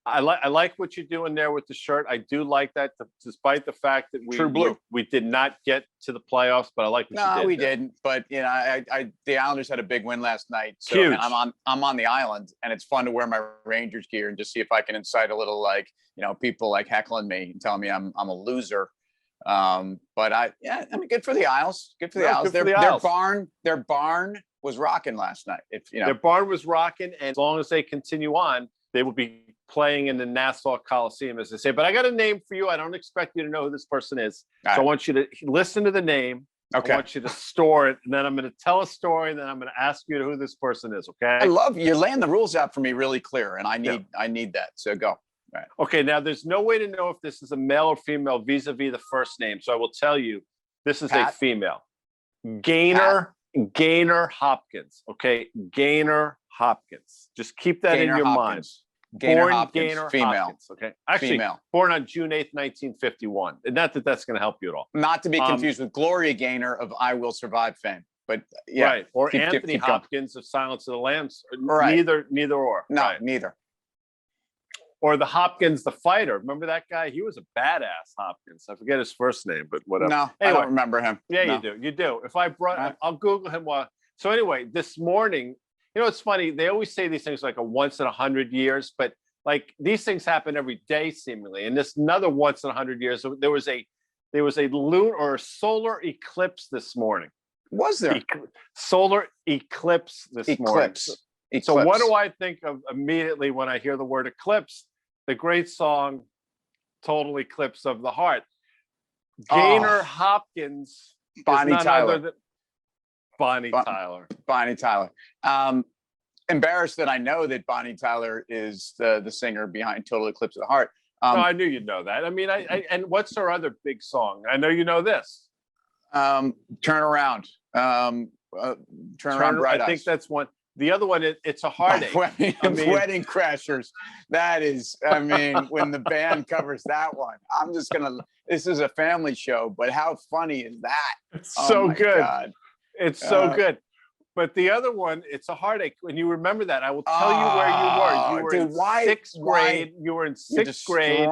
I like what you're doing there with the shirt. I do like that, despite the fact that True blue. we did not get to the playoffs, but I like what you No, did we there. didn't. But the Islanders had a big win last night. So Huge. and I'm on the island, and it's fun to wear my Rangers gear and just see if I can incite a little, like, people like heckling me and telling me I'm a loser. But I mean, good for the Isles. Good for the Isles. Good for the Isles. Their barn was rocking last night. Their barn was rocking, and as long as they continue on, they will be playing in the Nassau Coliseum, as they say. But I got a name for you. I don't expect you to know who this person is. All so right. I want you to listen to the name. Okay. I want you to store it, and then I'm going to tell a story, and then I'm going to ask you who this person is. Okay. I love you're laying the rules out for me really clear, and I need that. So go. Right. Okay. Now, there's no way to know if this is a male or female vis-a-vis the first name. So I will tell you, this is Pat? a female. Gaynor Hopkins. Okay. Gaynor Hopkins. Just keep that Gaynor in your Hopkins. mind. Gaynor Born Hopkins, Gaynor female. Hopkins. Okay. Actually, Female. born on June 8th, 1951. And not that that's going to help you at all. Not to be confused with Gloria Gaynor of I Will Survive fame. But yeah. Right. Or keep Anthony going. Hopkins of Silence of the Lambs. Right. Neither or. No, right. neither. Or the Hopkins, the fighter. Remember that guy? He was a badass, Hopkins. I forget his first name, but whatever. No, anyway, I don't remember him. Yeah, No. you do. You do. If I brought, Right. I'll Google him. So anyway, this morning, it's funny. They always say these things like a once in 100 years, but like these things happen every day seemingly. And this another once in 100 years. There was a lunar or a solar eclipse this morning. Was there? Solar eclipse this morning. Eclipse. So what do I think of immediately when I hear the word eclipse? The great song, Total Eclipse of the Heart. Gaynor Hopkins. Bonnie Tyler. Bonnie Tyler. Bonnie Tyler. Embarrassed that I know that Bonnie Tyler is the singer behind Total Eclipse of the Heart. No, I knew you'd know that. I mean, and what's her other big song? I know you know this. Turn Around. Turn Around, Bright Eyes. I think that's one. The other one, it's a heartache. Wedding Crashers. That is, when the band covers that one, this is a family show, but how funny is that? It's so good. God. It's so good. But the other one, it's a heartache. When you remember that, I will tell you where you were. You were in sixth grade. You were in sixth grade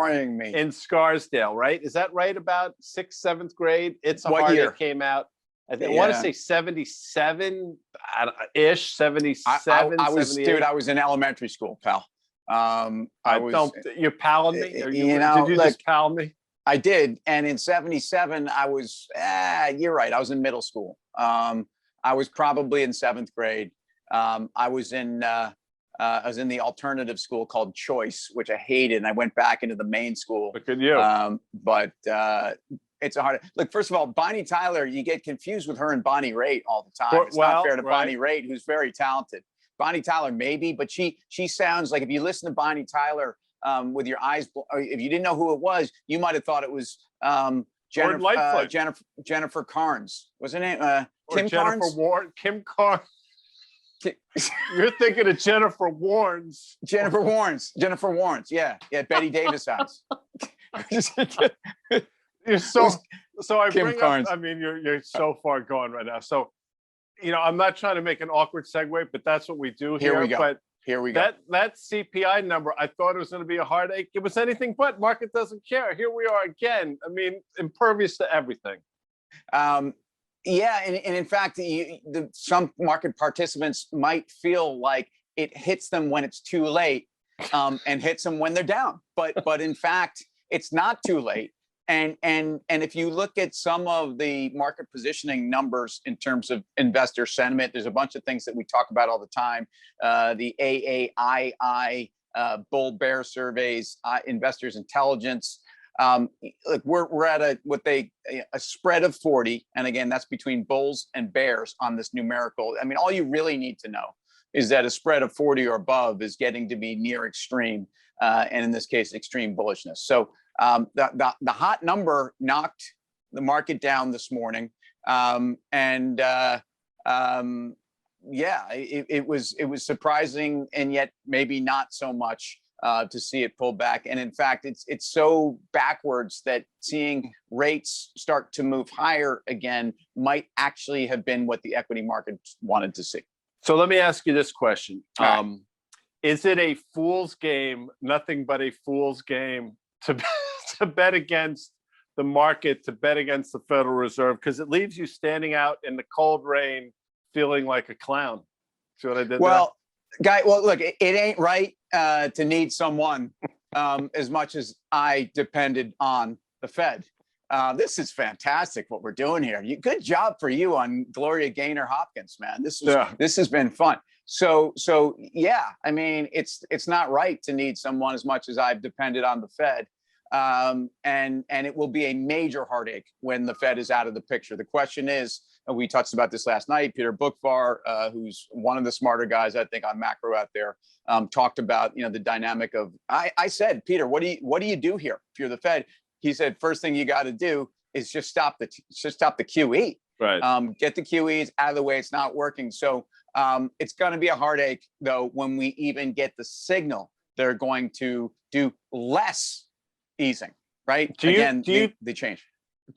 in Scarsdale, right? Is that right? About 6th, 7th grade? It's a Heartache year? Came out. I want to say 77-ish, 77. I was, dude, I was in elementary school, pal. You're palling me? Did you just pal me? I did. And in 77, I was, you're right. I was in middle school. I was probably in 7th grade. I was in the alternative school called Choice, which I hated. And I went back into the main school. Look at you. It's a hard look. First of all, Bonnie Tyler, you get confused with her and Bonnie Raitt all the time. It's not fair to Bonnie Raitt, who's very talented. Bonnie Tyler, maybe, but she sounds like, if you listen to Bonnie Tyler with your eyes, if you didn't know who it was, you might have thought it was Jennifer Carnes. What's her name? Kim Carnes? Kim Carnes. You're thinking of Jennifer Warnes. Jennifer Warnes. Yeah. Betty Davis eyes. You're so I bring Carnes. Up, I mean, you're so far gone right now. So, I'm not trying to make an awkward segue, but that's what we do here. Here we go. That CPI number, I thought it was going to be a heartache. It was anything but. Market doesn't care. Here we are again. I mean, impervious to everything. Yeah, and in fact, some market participants might feel like it hits them when it's too late, and hits them when they're down. But in fact, it's not too late. And if you look at some of the market positioning numbers in terms of investor sentiment, there's a bunch of things that we talk about all the time. The AAII bull bear surveys, investors intelligence. Look, we're at a spread of 40, and again, that's between bulls and bears on this numerical. I mean, all you really need to know is that a spread of 40 or above is getting to be near extreme, and in this case, extreme bullishness. So the hot number knocked the market down this morning, it was surprising, and yet maybe not so much to see it pull back. And in fact, it's so backwards that seeing rates start to move higher again might actually have been what the equity market wanted to see. So let me ask you this question. is it a fool's game, nothing but a fool's game to to bet against the market, to bet against the Federal Reserve, because it leaves you standing out in the cold rain feeling like a clown. See what I did well, there? Well, look, it ain't right to need someone as much as I depended on the Fed. This is fantastic what we're doing here. Good job for you on Gloria Gaynor Hopkins, man. This has been fun. So yeah, I mean, it's not right to need someone as much as I've depended on the Fed. And it will be a major heartache when the Fed is out of the picture. The question is, and we touched about this last night, Peter Bookvar, who's one of the smarter guys, I think, on macro out there, talked about, the dynamic of, I said, Peter, what do you do here if you're the Fed? He said, first thing you got to do is just stop the QE. Right. Get the QEs out of the way. It's not working. So it's going to be a heartache, though, when we even get the signal they're going to do less easing, right? They change.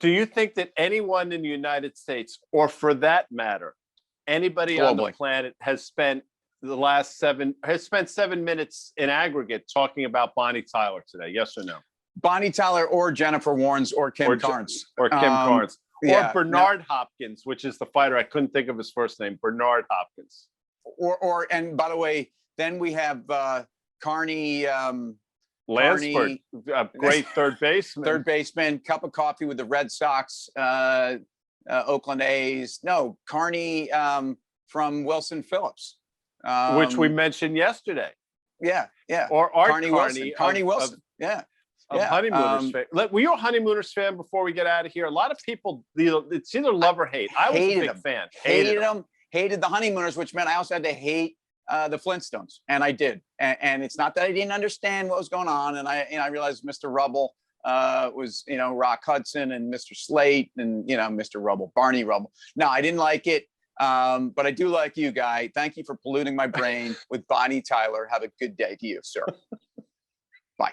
Do you think that anyone in the United States, or for that matter, anybody globally on the planet, has spent 7 minutes in aggregate talking about Bonnie Tyler today? Yes or no? Bonnie Tyler or Jennifer Warnes or Kim Carnes. Or Kim Carnes. Or Bernard Hopkins, which is the fighter. I couldn't think of his first name. Bernard Hopkins. And by the way, then we have Carney Lansford, a great third baseman. Third baseman, cup of coffee with the Red Sox, Oakland A's. No, Carney from Wilson Phillips. Which we mentioned yesterday. Yeah. Or Art Carney Wilson. Yeah. Honeymooners fan. Were you a Honeymooners fan before we get out of here? A lot of people, it's either love or hate. I was a big fan. Hated them. Hated the Honeymooners, which meant I also had to hate the Flintstones, and I did. And it's not that I didn't understand what was going on, and I realized Mr. Rubble was Rock Hudson, and Mr. Slate, and Mr. Rubble, Barney Rubble. No, I didn't like it, but I do like you, Guy. Thank you for polluting my brain with Bonnie Tyler. Have a good day to you, sir. Bye.